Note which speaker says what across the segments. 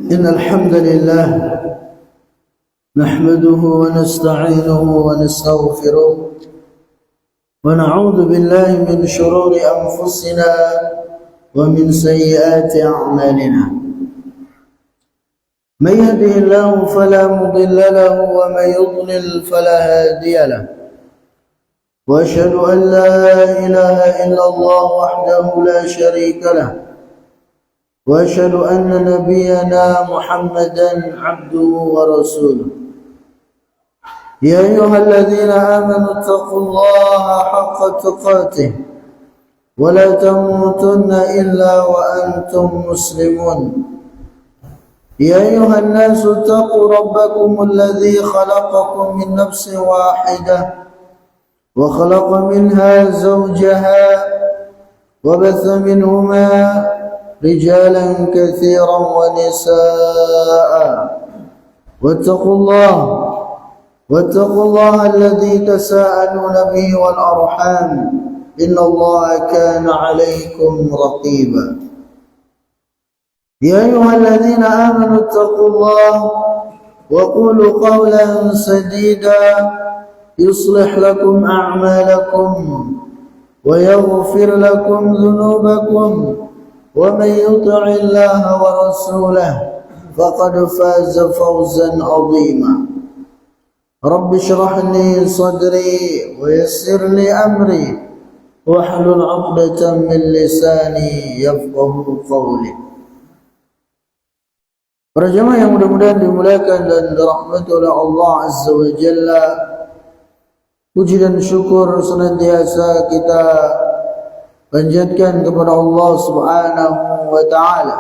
Speaker 1: إن الحمد لله نحمده ونستعينه ونستغفره ونعوذ بالله من شرور أنفسنا ومن سيئات أعمالنا. من يهده الله فلا مضل له ومن يضلل فلا هادي له، وأشهد أن لا إله إلا الله وحده لا شريك له، وأشهد أن نبينا محمدا عبده ورسوله. يا أيها الذين آمنوا اتقوا الله حق تقاته ولا تموتن إلا وأنتم مسلمون. يا أيها الناس اتقوا ربكم الذي خلقكم من نفس واحدة وخلق منها زوجها وبث منهما رجالا كثيرا ونساء. واتقوا الله الذي تساءلون به والأرحام إن الله كان عليكم رقيبا. يا أيها الذين آمنوا اتقوا الله وقولوا قولا سديدا يصلح لكم أعمالكم ويغفر لكم ذنوبكم، ومن يطع الله ورسوله فقد فاز فوزا عظيما. رب اشرح لي صدري ويسر لي أمري واحلل عقدة من لساني يفقه قولي. Para jemaah yang mudah-mudahan dimuliakan dan dirahmati oleh Allah Azza wa Jalla, puji dan syukur senantiasa kita panjatkan kepada Allah Subhanahu wa ta'ala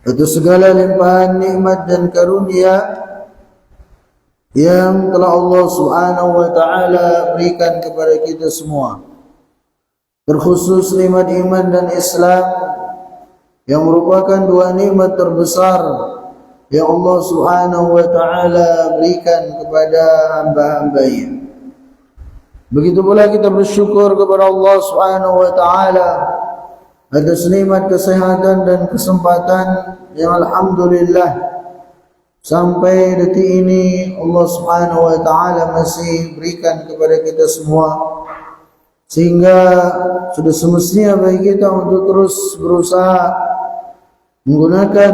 Speaker 1: atas segala limpahan nikmat dan karunia yang telah Allah Subhanahu wa ta'ala berikan kepada kita semua, terkhusus nikmat iman dan Islam yang merupakan dua nikmat terbesar yang Allah Subhanahu wa ta'ala berikan kepada hamba-hambanya. Begitu pula kita bersyukur kepada Allah Subhanahu wa ta'ala atas nikmat kesehatan dan kesempatan yang alhamdulillah sampai detik ini Allah Subhanahu wa ta'ala masih berikan kepada kita semua, sehingga sudah semestinya bagi kita untuk terus berusaha menggunakan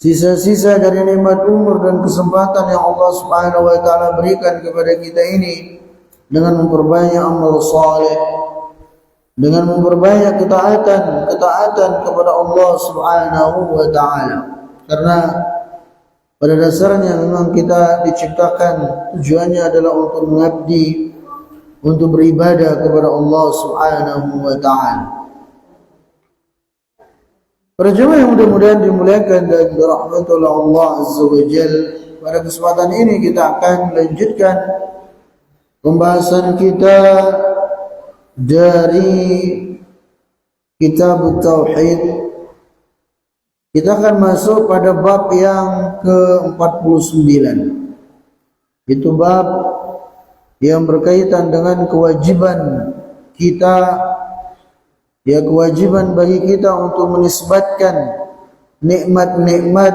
Speaker 1: sisa-sisa dari nikmat umur dan kesempatan yang Allah Subhanahu wa ta'ala berikan kepada kita ini dengan memperbanyak amal saleh, dengan memperbanyak ketaatan kepada Allah Subhanahu wa ta'ala. Karena pada dasarnya memang kita diciptakan tujuannya adalah untuk mengabdi, untuk beribadah kepada Allah Subhanahu wa ta'ala. Para jemaah yang mudah-mudahan dimuliakan dan dirahmati oleh Allah Azza wa Jalla, pada kesempatan ini kita akan melanjutkan pembahasan kita dari Kitab Tauhid. Kita akan masuk pada bab yang ke-49. Itu bab yang berkaitan dengan kewajiban kita, ya kewajiban bagi kita untuk menisbatkan nikmat-nikmat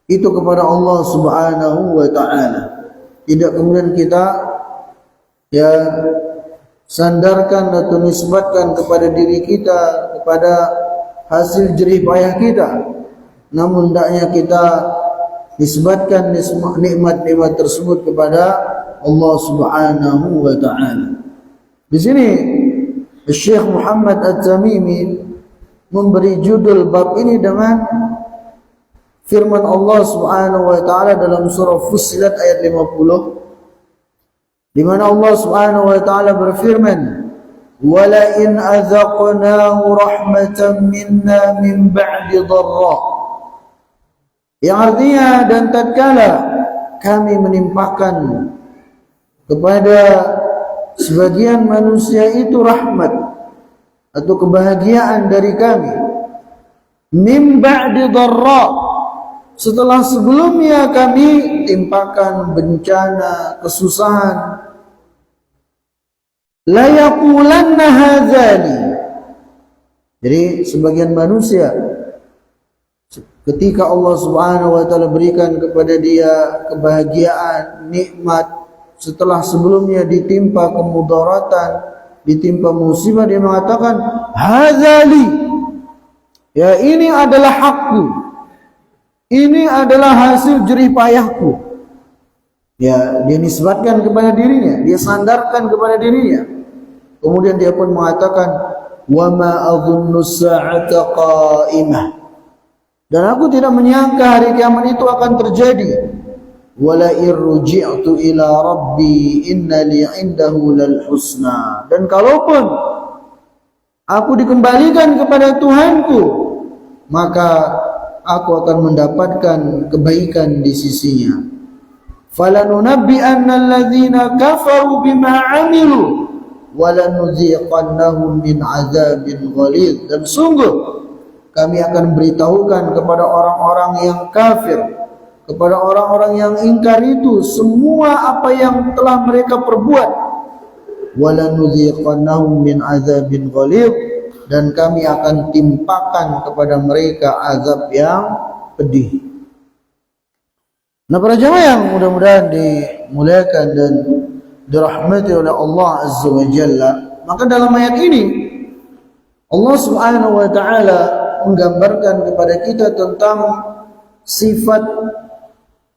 Speaker 1: itu kepada Allah Subhanahu wa ta'ala. Tidak kemudian kita ya sandarkan atau nisbatkan kepada diri kita, kepada hasil jerih payah kita, namun hendaknya kita nisbatkan nikmat-nikmat tersebut kepada Allah Subhanahu wa ta'ala. Di sini Syekh Muhammad At-Tamimi memberi judul bab ini dengan firman Allah Subhanahu wa ta'ala dalam surah Fussilat ayat 50, di mana Allah Subhanahu wa ta'ala berfirman, "Wala in azaqnahu rahmatan minna min ba'di dharra." Yang artinya, dan tatkala kami menimpakan kepada sebagian manusia itu rahmat atau kebahagiaan dari kami, min ba'di dharra, setelah sebelumnya kami timpakan bencana, kesusahan, la yaqulanna hadzali, Jadi sebagian manusia ketika Allah Subhanahu wa taala berikan kepada dia kebahagiaan, nikmat, setelah sebelumnya ditimpa kemudaratan, ditimpa musibah, dia mengatakan hadzali, ya ini adalah hakku, ini adalah hasil jerih payahku. Ya, dia nisbatkan kepada dirinya, dia sandarkan kepada dirinya. Kemudian dia pun mengatakan wa ma adhunnu as-sa'ata qa'imah, dan aku tidak menyangka hari kiamat itu akan terjadi. Wala irji'tu ila rabbi inna li 'indahu lal husna, dan kalaupun aku dikembalikan kepada Tuhanku, maka aku akan mendapatkan kebaikan di sisinya. Falanunabbi'anna alladhina kafaru bima 'amilu walanuziqannahum min 'adzabin ghalidh, dan sungguh kami akan beritahukan kepada orang-orang yang kafir, kepada orang-orang yang ingkar itu, semua apa yang telah mereka perbuat. Walanuziqannahum min 'adzabin ghalidh, dan kami akan timpakan kepada mereka azab yang pedih. Nah, para jamaah yang mudah-mudahan dimuliakan dan dirahmati oleh Allah Azza wa Jalla, maka dalam ayat ini Allah Subhanahu wa taala menggambarkan kepada kita tentang sifat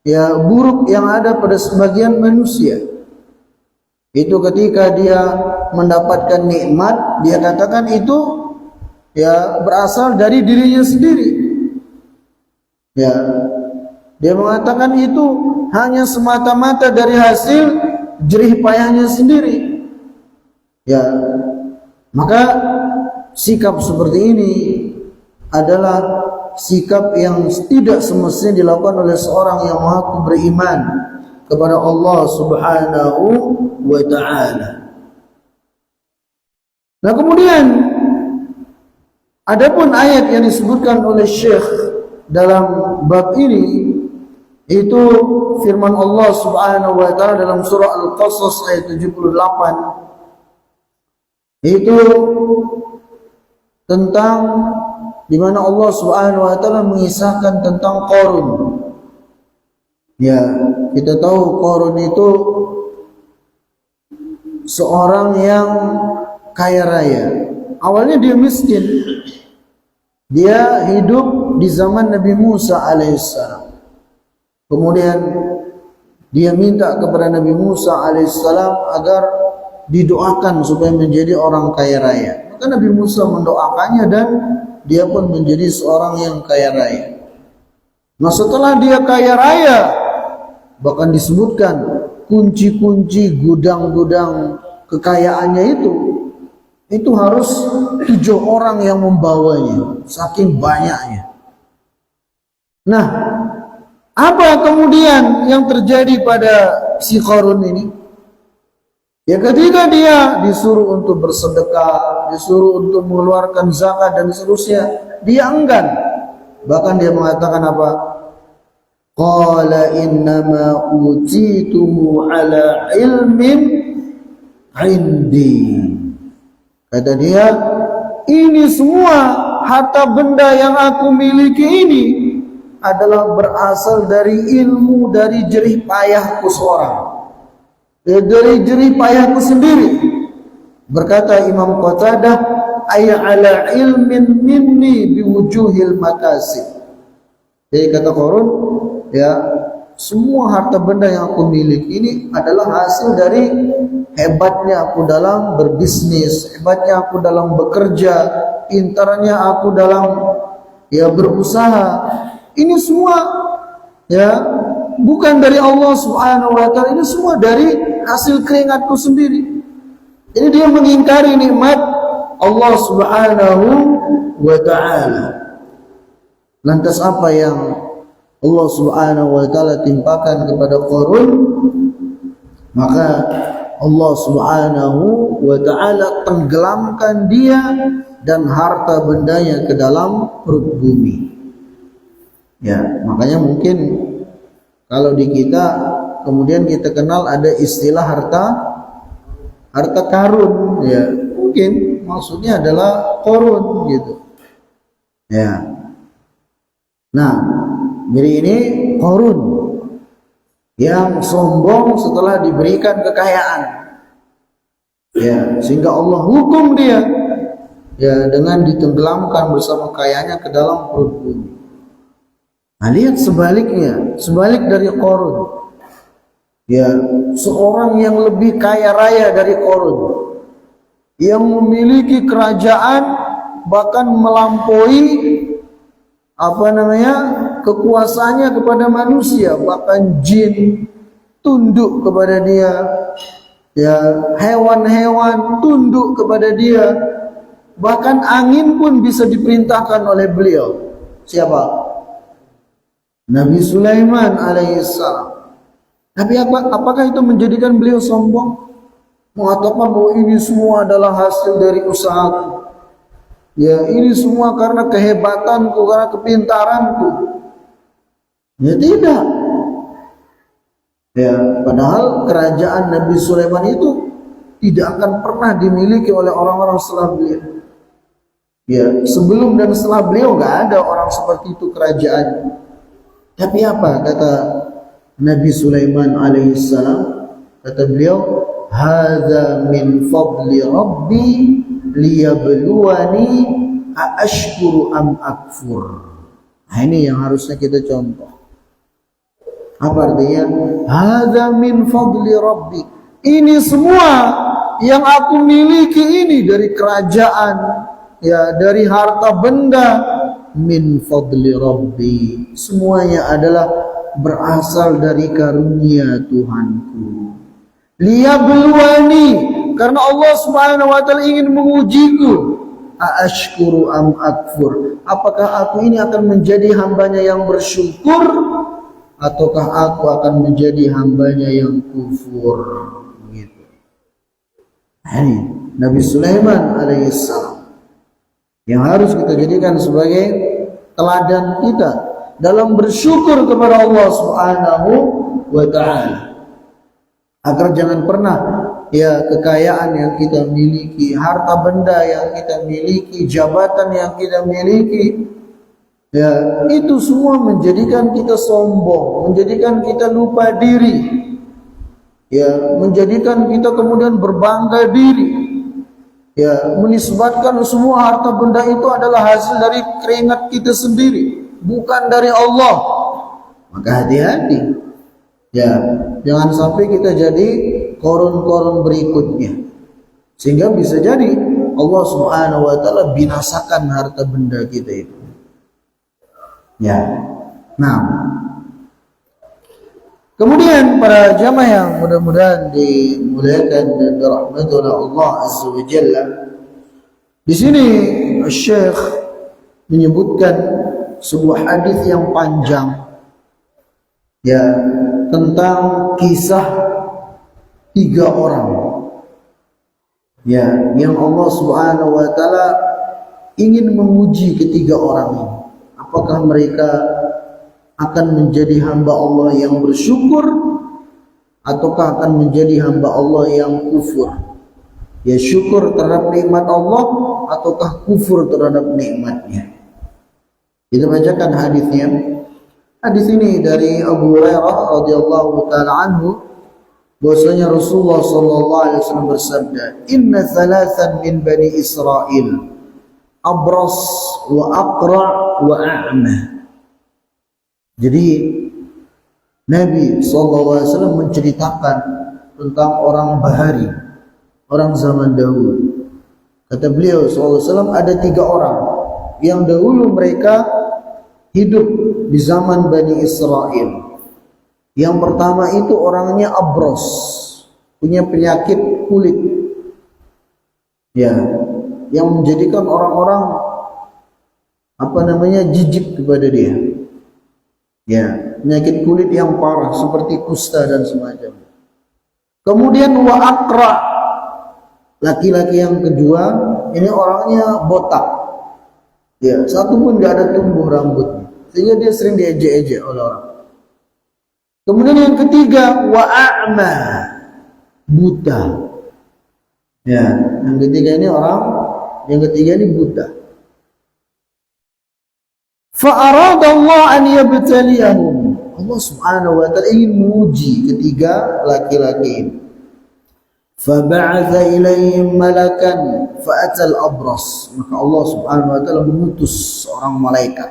Speaker 1: ya buruk yang ada pada sebagian manusia. Itu ketika dia mendapatkan nikmat, dia katakan itu ya berasal dari dirinya sendiri. Ya, dia mengatakan itu hanya semata-mata dari hasil jerih payahnya sendiri. Ya, maka sikap seperti ini adalah sikap yang tidak semestinya dilakukan oleh seorang yang mengaku beriman kepada Allah Subhanahu wa taala. Nah, kemudian adapun ayat yang disebutkan oleh Syekh dalam bab ini, itu firman Allah Subhanahu wa taala dalam surah Al-Qasas ayat 78, itu tentang di mana Allah Subhanahu wa taala mengisahkan tentang Qarun. Ya, kita tahu Qarun itu seorang yang kaya raya. Awalnya dia miskin. Dia hidup di zaman Nabi Musa alaihissalam. Kemudian dia minta kepada Nabi Musa alaihissalam agar didoakan supaya menjadi orang kaya raya. Maka Nabi Musa mendoakannya dan dia pun menjadi seorang yang kaya raya. Nah, setelah dia kaya raya, bahkan disebutkan kunci-kunci gudang-gudang kekayaannya itu harus 7 orang yang membawanya, saking banyaknya. Nah, apa kemudian yang terjadi pada si Qarun ini? Ya, ketika dia disuruh untuk bersedekah, disuruh untuk mengeluarkan zakat dan seterusnya, dia enggan. Bahkan dia mengatakan apa? Qala innama utituhu ala ilmin indi. Kata dia, ini semua harta benda yang aku miliki ini adalah berasal dari ilmu, dari jerih payahku seorang, dari jerih payahku sendiri. Berkata Imam Qatadah, ay ala ilmin minni biwujuhil makasib. Jadi kata Qarun, ya semua harta benda yang aku miliki ini adalah hasil dari hebatnya aku dalam berbisnis, hebatnya aku dalam bekerja, pintarnya aku dalam ya berusaha. Ini semua ya bukan dari Allah Subhanahu wa taala, ini semua dari hasil keringatku sendiri. Jadi dia mengingkari nikmat Allah Subhanahu wa taala. Lantas apa yang Allah Subhanahu wa taala timpakan kepada Qarun? Maka Allah Subhanahu wa taala tenggelamkan dia dan harta bendanya ke dalam perut bumi. Ya, makanya mungkin kalau di kita kemudian kita kenal ada istilah harta karun, ya mungkin maksudnya adalah Qarun gitu. Ya. Nah, jadi ini Qarun yang sombong setelah diberikan kekayaan. Ya, sehingga Allah hukum dia ya dengan ditenggelamkan bersama kekayaannya ke dalam perut bumi. Nah, lihat sebaliknya, sebalik dari Qarun. Ya, seorang yang lebih kaya raya dari Qarun, yang memiliki kerajaan bahkan melampaui kekuasaannya kepada manusia, bahkan jin tunduk kepada dia, ya hewan-hewan tunduk kepada dia, bahkan angin pun bisa diperintahkan oleh beliau. Siapa? Nabi Sulaiman alaihissalam. Tapi apakah itu menjadikan beliau sombong? Mengatakan bahwa ini semua adalah hasil dari usahaku. Ya, ini semua karena kehebatanku, karena kepintaranku. Ya tidak. Ya, padahal kerajaan Nabi Sulaiman itu tidak akan pernah dimiliki oleh orang-orang setelah beliau. Ya, sebelum dan setelah beliau nggak ada orang seperti itu kerajaan. Tapi apa kata Nabi Sulaiman alaihissalam? Kata beliau, "Hadza min fadli Rabbi liyabluwani aashkuru am akfur." Nah, ini yang harusnya kita contoh. Apa artinya? Hadza min fadli Rabbi. Ini semua yang aku miliki ini dari kerajaan, ya dari harta benda, min fadli Rabbi. Semuanya adalah berasal dari karunia Tuhanku. Liyabluwani, karena Allah Subhanahu wa taala ingin mengujiku. Aashkuru am akfur. Apakah aku ini akan menjadi hambanya yang bersyukur, ataukah aku akan menjadi hambanya yang kufur? Begitu. Ini Nabi Sulaiman alaihissalam yang harus kita jadikan sebagai teladan kita dalam bersyukur kepada Allah Subhanahu wa taala. Agar jangan pernah ya kekayaan yang kita miliki, harta benda yang kita miliki, jabatan yang kita miliki, ya itu semua menjadikan kita sombong, menjadikan kita lupa diri, ya menjadikan kita kemudian berbangga diri, ya menisbatkan semua harta benda itu adalah hasil dari keringat kita sendiri, bukan dari Allah. Maka hati-hati, ya jangan sampai kita jadi Qarun-Qarun berikutnya, sehingga bisa jadi Allah Subhanahu wa taala binasakan harta benda kita itu. Ya. Nah, kemudian para jamaah yang mudah-mudahan dimuliakan dan dirahmati oleh Allah Azza wa Jalla, di sini Syekh menyebutkan sebuah hadis yang panjang, ya tentang kisah 3 orang, ya yang Allah Subhanahu wa taala ingin menguji ketiga orang ini. Apakah mereka akan menjadi hamba Allah yang bersyukur, ataukah akan menjadi hamba Allah yang kufur? Ya syukur terhadap nikmat Allah, ataukah kufur terhadap nikmatnya? Kita bacakan hadisnya. Hadis ini dari Abu Hurairah radhiyallahu taala anhu, bahwasanya Rasulullah sallallahu alaihi wasallam bersabda, "Inna thalathan min bani Israil, abras wa aqra wa a'ma." Jadi Nabi sallallahu alaihi wasallam menceritakan tentang orang bahari, orang zaman dahulu. Kata beliau sallallahu alaihi wasallam, ada 3 orang yang dahulu mereka hidup di zaman Bani Israel. Yang pertama itu orangnya abros, punya penyakit kulit, ya, yang menjadikan orang-orang jijik kepada dia. Ya, penyakit kulit yang parah seperti kusta dan semacamnya. Kemudian wa aqra, laki-laki yang kedua ini orangnya botak. Ya, satu pun tidak ada tumbuh rambutnya, sehingga dia sering diejek-ejek oleh orang. Kemudian yang ketiga wa a'ma, buta. Ya, yang ketiga ini orang yang ketiga ini buta. Fa'arada Allah an yabtaliyahum. Allah Subhanahu wa taala ingin menguji ketiga laki-laki ini. Faba'atha ilaihim malakan fa'atal abras. Maka Allah Subhanahu wa taala mengutus seorang malaikat.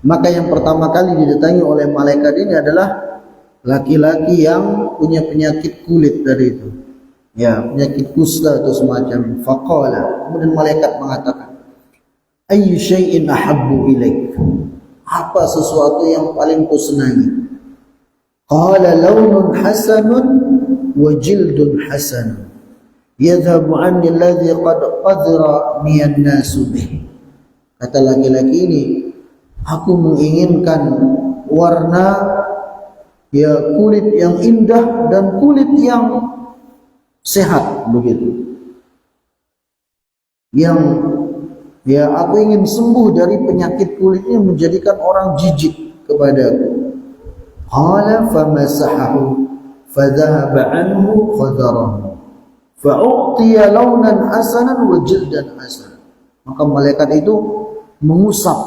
Speaker 1: Maka yang pertama kali didatangi oleh malaikat ini adalah laki-laki yang punya penyakit kulit tadi itu. Ya, penyakit kusta atau semacam. Faqala, kemudian malaikat mengatakan, ayyu syai'in ahabbu ilaik? Apa sesuatu yang paling kau senangi? Qala launun hasanun wa jildun hasan yadhhabu anni alladhi qad qadra niyan nasu bih. Kata laki-laki ini, aku menginginkan warna ya kulit yang indah dan kulit yang sehat begitu. Yang ya aku ingin sembuh dari penyakit kulitnya menjadikan orang jijik kepadaku. Qala famasahahu fadhahaba anhu qadarahu fa'u'tiya launan hasanan wa jildan hasanan. Maka malaikat itu mengusap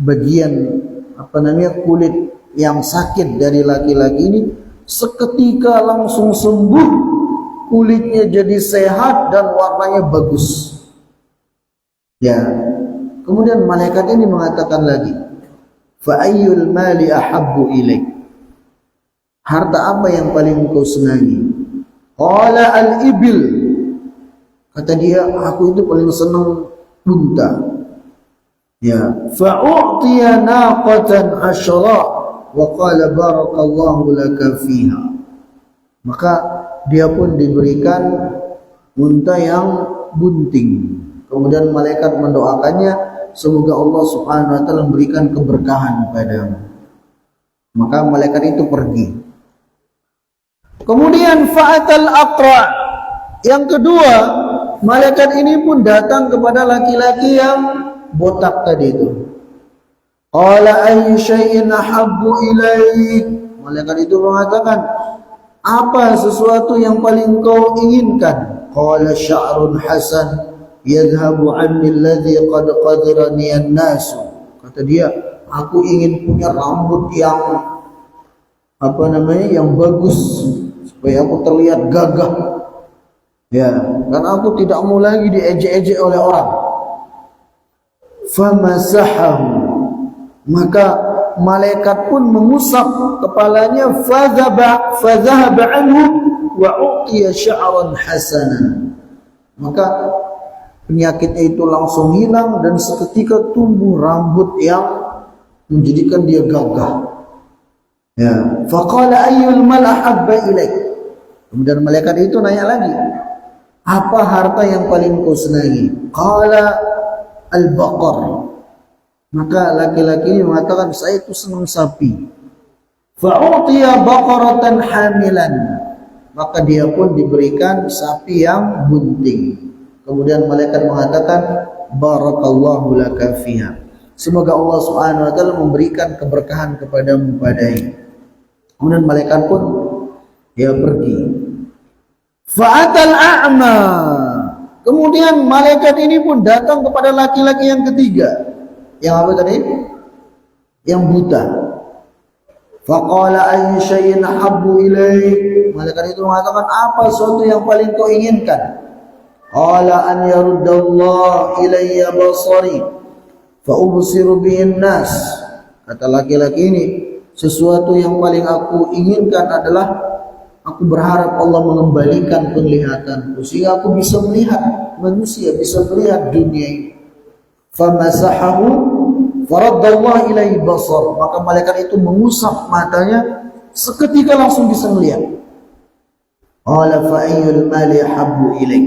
Speaker 1: bagian kulit yang sakit dari laki-laki ini, seketika langsung sembuh, kulitnya jadi sehat dan warnanya bagus. Ya, kemudian malaikat ini mengatakan lagi, fa ayyul mali ahabbu ilaik? Harta apa yang paling kau senangi? Qala al-ibil. Kata dia, aku itu paling senang unta. Ya, fa u'tiya naqatan asyra wa qala barakallahu laka fiha. Maka dia pun diberikan unta yang bunting. Kemudian malaikat mendoakannya, semoga Allah Subhanahu wa taala memberikan keberkahan padamu. Maka malaikat itu pergi. Kemudian fa'atal aqra. Yang kedua, malaikat ini pun datang kepada laki-laki yang botak tadi itu. Qala ayyu syai'in ahabbu ilaik? Malaikat itu mengatakan, apa sesuatu yang paling kau inginkan? Qala sya'run hasan yadhhabu anni alladhi qad qadirani an-nas. Kata dia, aku ingin punya rambut yang yang bagus supaya aku terlihat gagah. Ya, karena aku tidak mau lagi diejek-ejek oleh orang. Famasahahu. Maka malaikat pun mengusap kepalanya, fadhahaba anhu wa u'tiya sya'ran hasanan. Maka penyakitnya itu langsung hilang dan seketika tumbuh rambut yang menjadikan dia gagah. Ya, faqala ayyul mal ahabba ilaik? Kemudian malaikat itu nanya lagi, apa harta yang paling kau senangi? Qala al-baqar. Maka laki-laki ini mengatakan, saya itu senang sapi. Fa'utiya baqaratan hamilan. Maka dia pun diberikan sapi yang bunting. Kemudian malaikat mengatakan, barakallahu laka fiha. Semoga Allah Subhanahu wa taala memberikan keberkahan kepadamu padanya. Kemudian malaikat pun pergi. Fa'atal a'ma. Kemudian malaikat ini pun datang kepada laki-laki yang ketiga. Yang apa tadi? Yang buta. Faqala ayyu syai'in ahabbu ilaik? Malaikat itu mengatakan, apa sesuatu yang paling kau inginkan? Qala an yaruddallahu ilayya basari fa ubsiru bihin nas. Kata laki-laki ini, sesuatu yang paling aku inginkan adalah aku berharap Allah mengembalikan penglihatanku sehingga aku bisa melihat manusia, bisa melihat dunia ini. Famasahahu faraddallahu ilaihi basar. Maka malaikat itu mengusap matanya, seketika langsung bisa melihat. Qala fa ayyul mali habbu ilaik?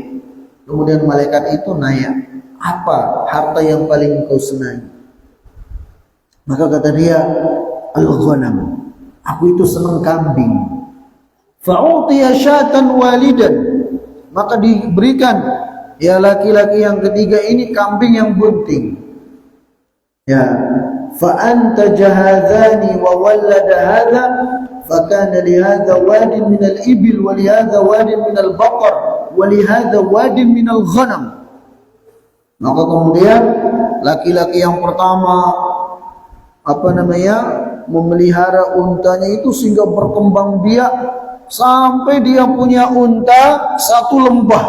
Speaker 1: Kemudian malaikat itu nanya, apa harta yang paling kau senangi? Maka kata dia, al-ghanam. Aku itu senang kambing. Fa'utiya syatan walidan. Maka diberikan laki-laki yang ketiga ini kambing yang bunting. Ya, fa antaja hadzani wa wallada hadza fa kana li hadza wadin min al-ibil wa li hadza wadin min al-baqar wa li hadza wadin min al-ghanam. Maka kemudian laki-laki yang pertama memelihara untanya itu sehingga berkembang biak sampai dia punya unta satu lembah.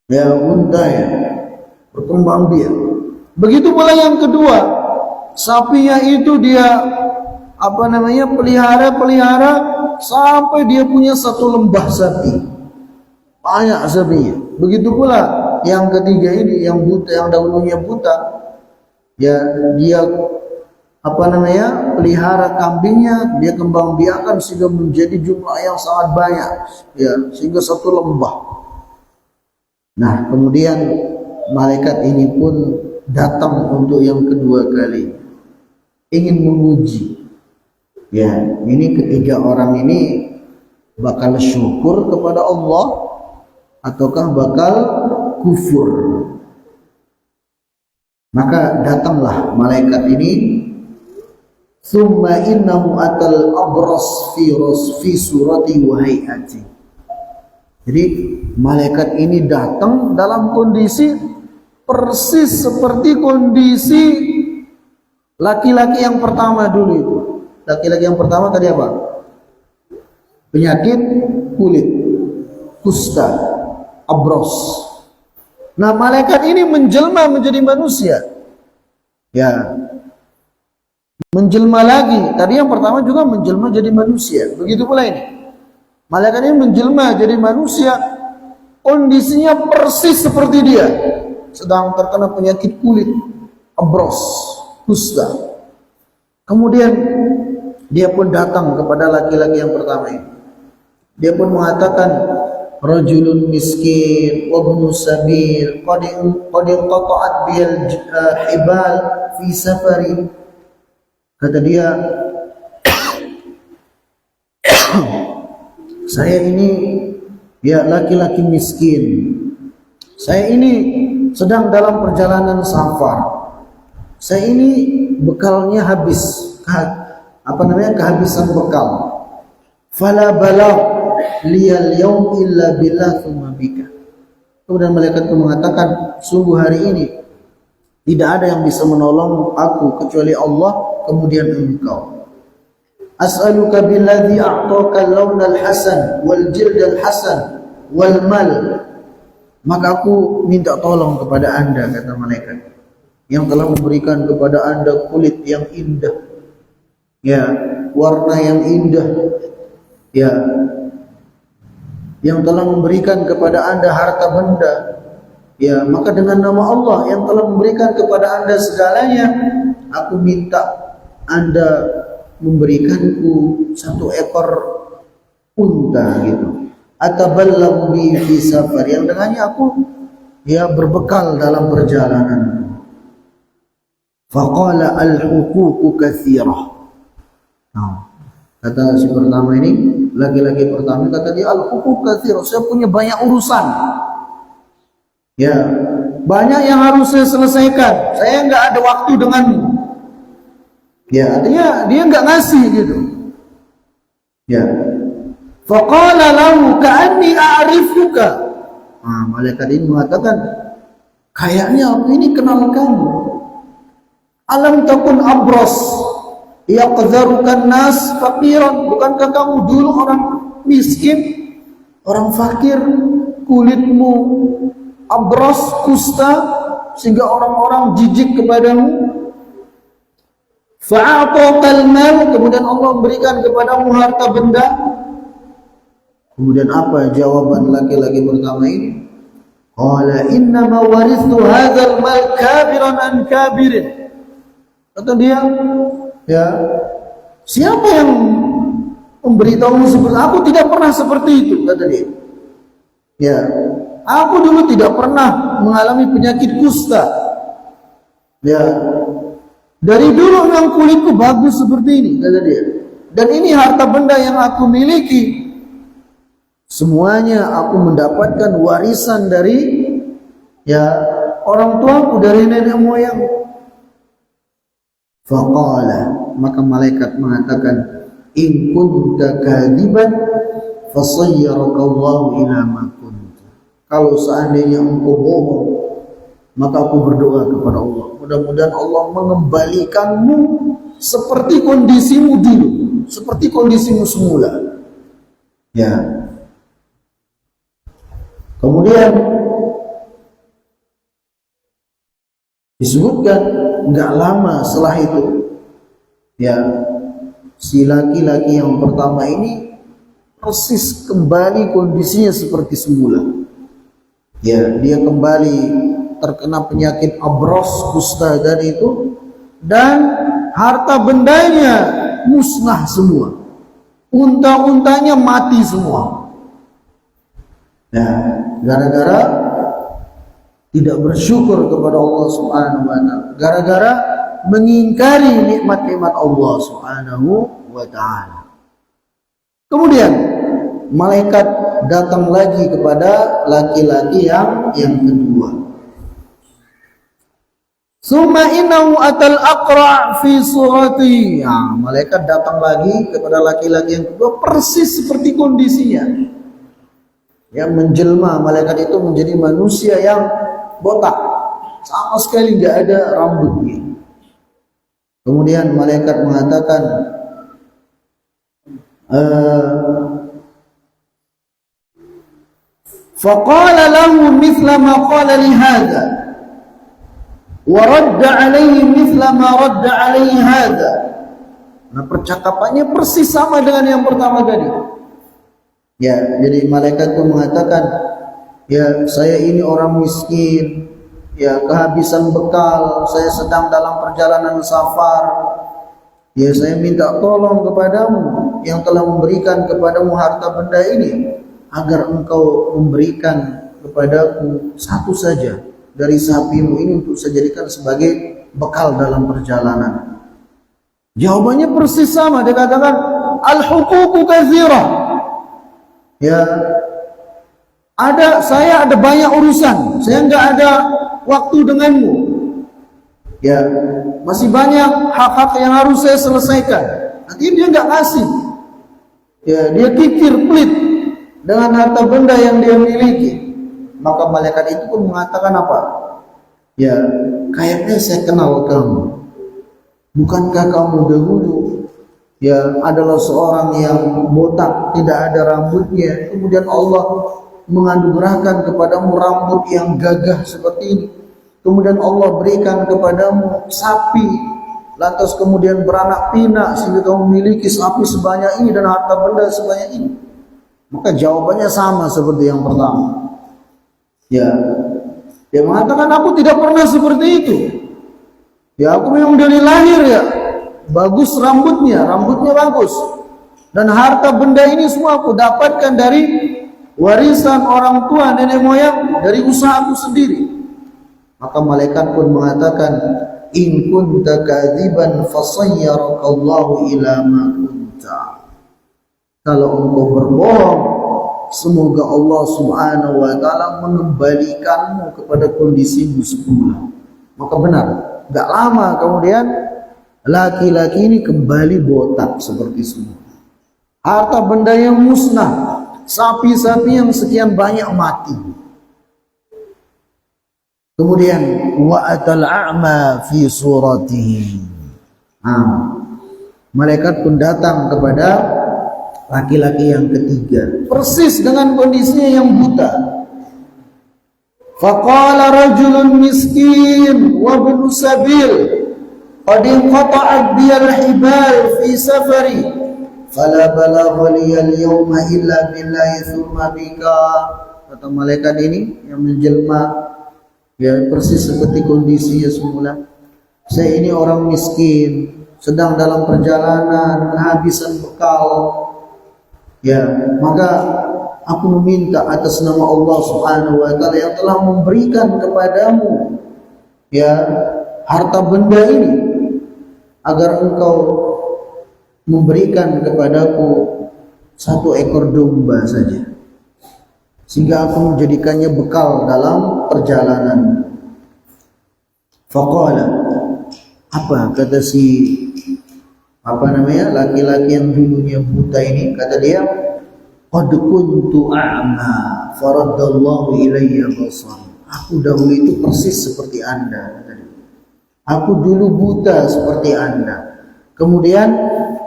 Speaker 1: Ya, unta ya berkembang biak. Begitu pula yang kedua, sapinya itu dia pelihara sampai dia punya satu lembah sapi. Banyak sapinya. Begitu pula yang ketiga ini, yang buta, yang dahulunya buta, ya dia pelihara kambingnya, dia kembang biakan sehingga menjadi jumlah yang sangat banyak, ya, sehingga satu lembah. Nah, kemudian malaikat ini pun datang untuk yang kedua kali, ingin menguji. Ya, ini ketiga orang ini bakal syukur kepada Allah ataukah bakal kufur. Maka datanglah malaikat ini. Thumma innahu atal abras fi surati wa hayati. Jadi malaikat ini datang dalam kondisi persis seperti kondisi laki-laki yang pertama dulu itu. Laki-laki yang pertama tadi apa? Penyakit kulit, kusta, abros. Nah, malaikat ini menjelma menjadi manusia. Ya, menjelma lagi. Tadi yang pertama juga menjelma jadi manusia. Begitu pula ini. Malaikat ini menjelma jadi manusia, kondisinya persis seperti dia, sedang terkena penyakit kulit, abros, kusta. Kemudian dia pun datang kepada laki-laki yang pertama ini. Dia pun mengatakan, rajulun miskin wa ibnu sabil qad inqata'at bil hibal fi safari. Kata dia, saya ini ya laki-laki miskin. Saya ini sedang dalam perjalanan safar. Saya ini bekalnya habis. Kehabisan bekal. Fala balagh liyal yaum illa billah tsumma bika. Kemudian malaikat itu mengatakan, sungguh hari ini tidak ada yang bisa menolong aku kecuali Allah, kemudian engkau. As'aluka billadhi a'taka al-lawn al-hasan wal jild al-hasan wal mal. Maka aku minta tolong kepada Anda, kata malaikat, yang telah memberikan kepada Anda kulit yang indah, ya, warna yang indah, ya, yang telah memberikan kepada Anda harta benda, ya, maka dengan nama Allah yang telah memberikan kepada Anda segalanya, aku minta Anda memberikanku satu ekor unta gitu. Ataballahu bi fi safar, yang dengannya aku ya berbekal dalam perjalanan. Faqala al-huququ katsirah. Nah, kata si pertama ini, laki-laki pertama, kata dia, al-huququ katsirah, saya punya banyak urusan. Ya, banyak yang harus saya selesaikan. Saya enggak ada waktu denganmu. Ya, artinya dia enggak ngasih gitu. Ya. Faqala lahu ka'anni a'rifuka. Nah, malaikat ini mengatakan, kayaknya aku ini kenal kamu. Alam takun abros yaqdharukan nas faqiran. Bukankah kamu dulu orang miskin, orang fakir, kulitmu abros, kusta, sehingga orang-orang jijik kepadamu. Fa'ataqal mal, kemudian Allah memberikan kepadamu harta benda. Kemudian apa jawaban laki-laki pertama ini? Qala inna ma warithu hadzal mal kabiran an kabirin. Kata dia, ya, siapa yang memberitahu seperti aku? Tidak pernah seperti itu, kata dia. Ya, aku dulu tidak pernah mengalami penyakit kusta. Ya, dari dulu yang kulitku bagus seperti ini, kata dia. Dan ini harta benda yang aku miliki. Semuanya aku mendapatkan warisan dari ya orang tuaku, dari nenek moyang. Faqala, maka malaikat mengatakan, in kunta kadiban fasayyaraka Allah ila ma kunta. Kalau seandainya engkau bohong, Maka aku berdoa kepada Allah, mudah-mudahan Allah mengembalikanmu seperti kondisimu dulu, seperti kondisimu semula. Ya. Kemudian disebutkan nggak lama setelah itu, ya, si laki-laki yang pertama ini persis kembali kondisinya seperti semula. Ya, dia kembali terkena penyakit abros, kusta tadi itu, dan harta bendanya musnah semua, unta-untanya mati semua. Nah, gara-gara tidak bersyukur kepada Allah Subhanahu wa taala, gara-gara mengingkari nikmat-nikmat Allah Subhanahu wa taala. Kemudian malaikat datang lagi kepada laki-laki yang kedua. Summa innahu atal aqra' fi surati. Ya, malaikat datang lagi kepada laki-laki yang kedua persis seperti kondisinya. Yang menjelma, malaikat itu menjadi manusia yang botak, sama sekali nggak ada rambutnya. Kemudian malaikat mengatakan, faqala lahu mithla ma qala li hadha wa radda alaihi mithla ma radda alaihi hadha. Nah, percakapannya persis sama dengan yang pertama tadi. Ya, jadi malaikat pun mengatakan, ya, saya ini orang miskin, ya, kehabisan bekal, saya sedang dalam perjalanan safar. Ya, saya minta tolong kepadamu yang telah memberikan kepadamu harta benda ini, agar engkau memberikan kepadaku satu saja dari sapimu ini untuk saya jadikan sebagai bekal dalam perjalanan. Jawabannya persis sama, dia katakan al-huququ katsirah. Ya, saya ada banyak urusan, saya nggak ada waktu denganmu. Ya, masih banyak hak-hak yang harus saya selesaikan. Nanti dia nggak kasih. Ya, dia kikir, pelit dengan harta benda yang dia miliki. Maka malaikat itu pun mengatakan apa? Ya, kayaknya saya kenal kamu. Bukankah kamu dahulu, ya, adalah seorang yang botak, tidak ada rambutnya, kemudian Allah menganugerahkan kepadamu rambut yang gagah seperti ini, kemudian Allah berikan kepadamu sapi, lantas kemudian beranak pinak sehingga kamu memiliki sapi sebanyak ini dan harta benda sebanyak ini. Maka jawabannya sama seperti yang pertama. Ya, dia mengatakan aku tidak pernah seperti itu. Ya, aku memang dari lahir, ya, bagus rambutnya bagus, dan harta benda ini semua aku dapatkan dari warisan orang tua nenek moyang, dari usahaku sendiri. Maka malaikat pun mengatakan, in kunta kadziban fasayyarakallahu ila ma kunta. Kalau engkau berbohong, semoga Allah Subhanahu wa taala mengembalikanmu kepada kondisimu semula. Maka benar, gak lama kemudian laki-laki ini kembali botak seperti semula. Harta benda yang musnah, sapi-sapi yang sekian banyak mati. Kemudian wa atal a'ma fi suratihi. Malaikat pun datang kepada laki-laki yang ketiga, persis dengan kondisinya yang buta. Faqala rajulun miskin wa ibnu sabil qad inqata'at biyal hibal fi safari fala balagha li al-yawma illa billahi thumma bika. Kata malaikat ini yang menjelma, ya, persis seperti kondisinya semula. Saya ini orang miskin, sedang dalam perjalanan, kehabisan bekal. Ya, maka aku meminta atas nama Allah Subhanahu wa taala yang telah memberikan kepadamu, ya, harta benda ini, agar engkau memberikan kepadaku satu ekor domba saja, sehingga aku menjadikannya bekal dalam perjalanan. Faqala, apa kata si laki-laki yang dulunya buta ini? Kata dia, qad kuntu a'ma faraddallahu ilayya basar. aku dahulu itu persis seperti Anda. Aku dulu buta seperti Anda. Kemudian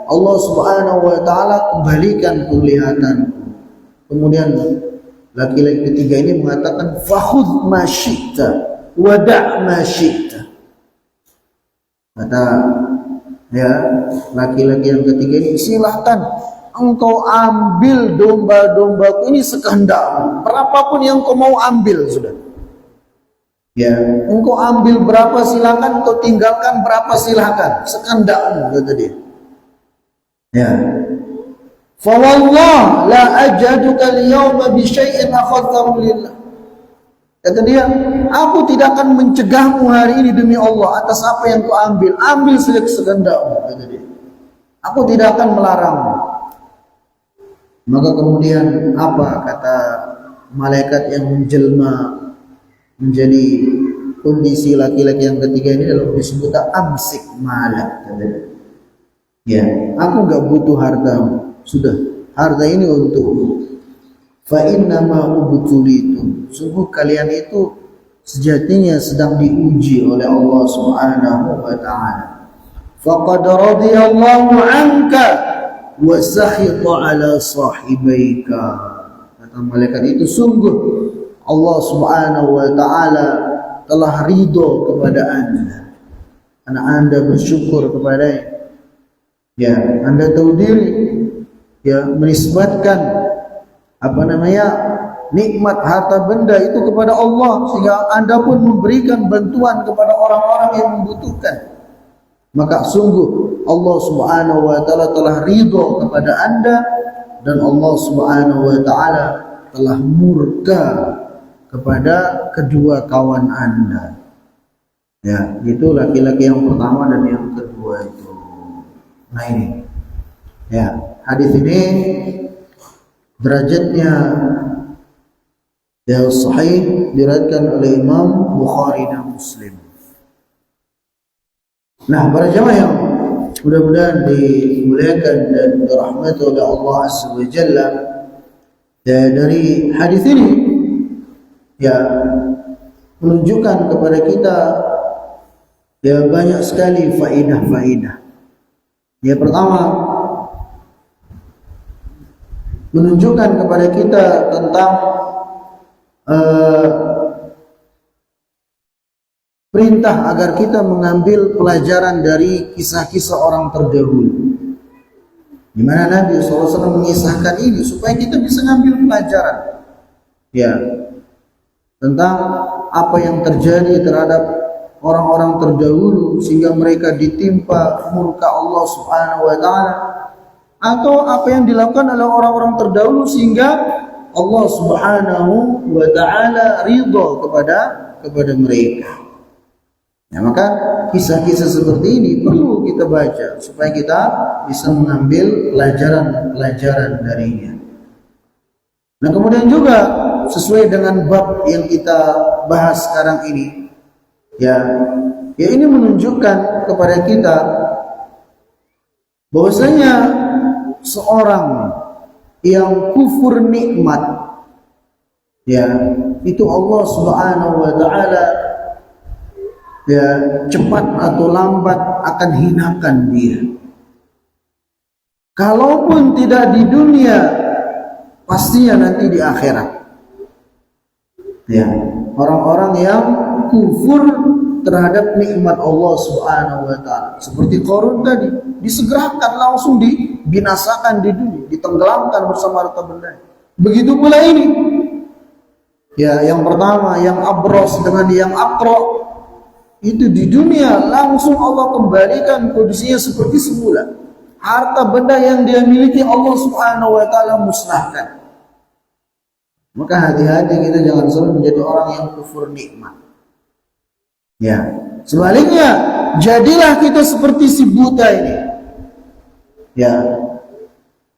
Speaker 1: Allah Subhanahu wa taala kembalikan penglihatanku. Kemudian laki-laki ketiga ini mengatakan fakhudh ma syi'ta wa da' ma syi'ta. Kata ya laki-laki yang ketiga ini, silahkan engkau ambil domba-dombaku ini sekehendakmu, berapapun yang kau mau ambil sudah. Ya, engkau ambil berapa silakan, engkau tinggalkan berapa silakan, sekehendakmu, kata dia. Ya. Fa wallah la ajaduka al-yawma bi syai'in akhadtahu lillah. Kata dia, aku tidak akan mencegahmu hari ini demi Allah atas apa yang kau ambil. Ambil sekehendakmu, kata dia. Aku tidak akan melarangmu. Maka kemudian apa kata malaikat yang menjelma menjadi kondisi laki-laki yang ketiga ini dalam disebut amsik malak. Ya, aku enggak butuh hartamu. Sudah, harta ini untukmu. Fa inna ma ubtulitum. Sungguh kalian itu sejatinya sedang diuji oleh Allah Subhanahu wa taala. Faqad radiyallahu anka wa sakhita ala sahibaika. Kata malaikat itu, sungguh Allah Subhanahu wa taala telah ridho kepada Anda. Karena Anda bersyukur kepadanya. Ya, Anda tahu diri, ya, menisbatkan nikmat harta benda itu kepada Allah, sehingga Anda pun memberikan bantuan kepada orang-orang yang membutuhkan. Maka sungguh Allah Subhanahu wa taala telah ridho kepada Anda, dan Allah Subhanahu wa taala telah murka kepada kedua kawan Anda. Ya, itu laki-laki yang pertama dan yang kedua itu. Nah ini, ya, hadis ini derajatnya ya sahih diriwayatkan oleh Imam Bukhari dan Muslim. Nah, para jamaah yang mudah-mudahan dimuliakan dan dirahmati oleh Allah Azza wa Jalla, ya, dari hadis ini ya menunjukkan kepada kita ya banyak sekali faidah-faidah. Ya, pertama menunjukkan kepada kita tentang perintah agar kita mengambil pelajaran dari kisah-kisah orang terdahulu, di mana Nabi SAW mengisahkan ini supaya kita bisa mengambil pelajaran, ya, tentang apa yang terjadi terhadap orang-orang terdahulu sehingga mereka ditimpa murka Allah Subhanahu wa taala, atau apa yang dilakukan oleh orang-orang terdahulu sehingga Allah Subhanahu wa taala ridha kepada mereka. Nah, maka kisah-kisah seperti ini perlu kita baca supaya kita bisa mengambil pelajaran-pelajaran darinya. Nah, kemudian juga sesuai dengan bab yang kita bahas sekarang ini, ya ini menunjukkan kepada kita bahwasanya seorang yang kufur nikmat, ya, itu Allah Subhanahu wa taala ya cepat atau lambat akan hinakan dia. Kalaupun tidak di dunia, pastinya nanti di akhirat. Ya, orang-orang yang kufur terhadap nikmat Allah Subhanahu wa taala, seperti Qarun tadi, disegerakan langsung dibinasakan di dunia, ditenggelamkan bersama harta benda. Begitu pula ini. Ya, yang pertama yang Abros dengan yang Aqra itu di dunia langsung Allah kembalikan kondisinya seperti semula. Harta benda yang dia miliki Allah Subhanahu wa taala musnahkan. Maka hati-hati kita jangan selalu menjadi orang yang kufur nikmat. Ya, sebaliknya jadilah kita seperti si buta ini. Ya,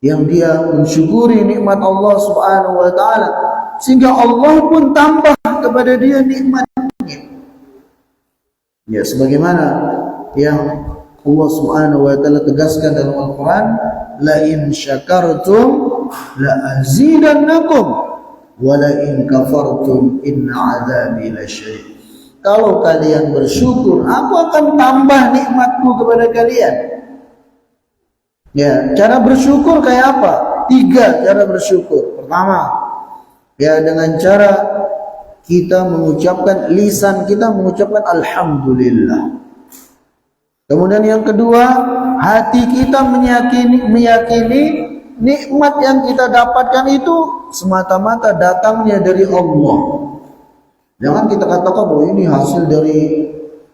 Speaker 1: yang dia mensyukuri nikmat Allah Subhanahu wa taala sehingga Allah pun tambah kepada dia nikmatnya. Ya, sebagaimana yang Allah Subhanahu wa taala tegaskan dalam Al-Qur'an, la in syakartum la azidannakum. wala in kafartum inna azabi lasyadid. Kalau kalian bersyukur, aku akan tambah nikmatku kepada kalian. Ya, cara bersyukur kayak apa? 3 cara bersyukur. Pertama, ya dengan cara kita mengucapkan, lisan kita mengucapkan alhamdulillah. Kemudian yang kedua, hati kita meyakini nikmat yang kita dapatkan itu semata-mata datangnya dari Allah. Jangan kita katakan bahwa ini hasil dari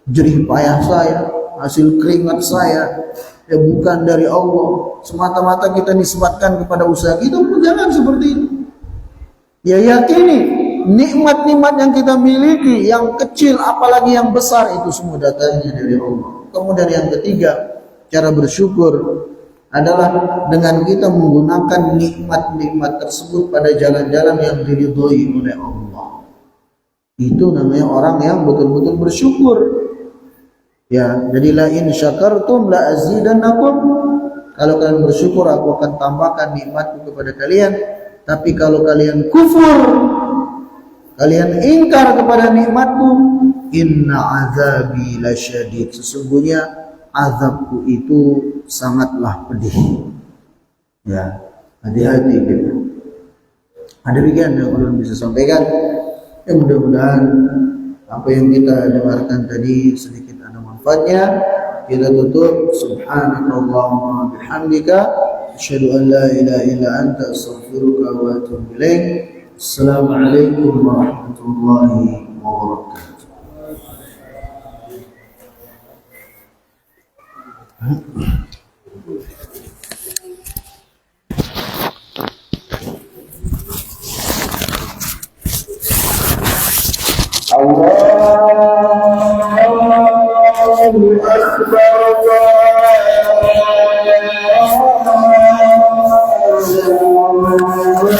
Speaker 1: jerih payah saya, hasil keringat saya, ya bukan dari Allah. Semata-mata kita nisbatkan kepada usaha kita, jangan seperti itu. Ya yakini nikmat-nikmat yang kita miliki, yang kecil apalagi yang besar, itu semua datangnya dari Allah. Kemudian yang ketiga, cara bersyukur adalah dengan kita menggunakan nikmat-nikmat tersebut pada jalan-jalan yang diridhoi oleh Allah. Itu namanya orang yang betul-betul bersyukur. Ya, jadi la in syakartum la azidannakum. Kalau kalian bersyukur, aku akan tambahkan nikmatku kepada kalian. Tapi kalau kalian kufur, kalian ingkar kepada nikmatku, inna azabi lasyadid. Sesungguhnya azabku itu sangatlah pedih. Ya, hati-hati kita. Demikian yang Allah bisa sampaikan. Ya, mudah-mudahan apa yang kita dengarkan tadi sedikit ada manfaatnya. Kita tutup, subhanakallahumma bihamdika asyhadu an la ilaha illa anta astaghfiruka wa atubu ilaik. Assalamualaikum warahmatullahi wabarakatuh. Allahu Akbar.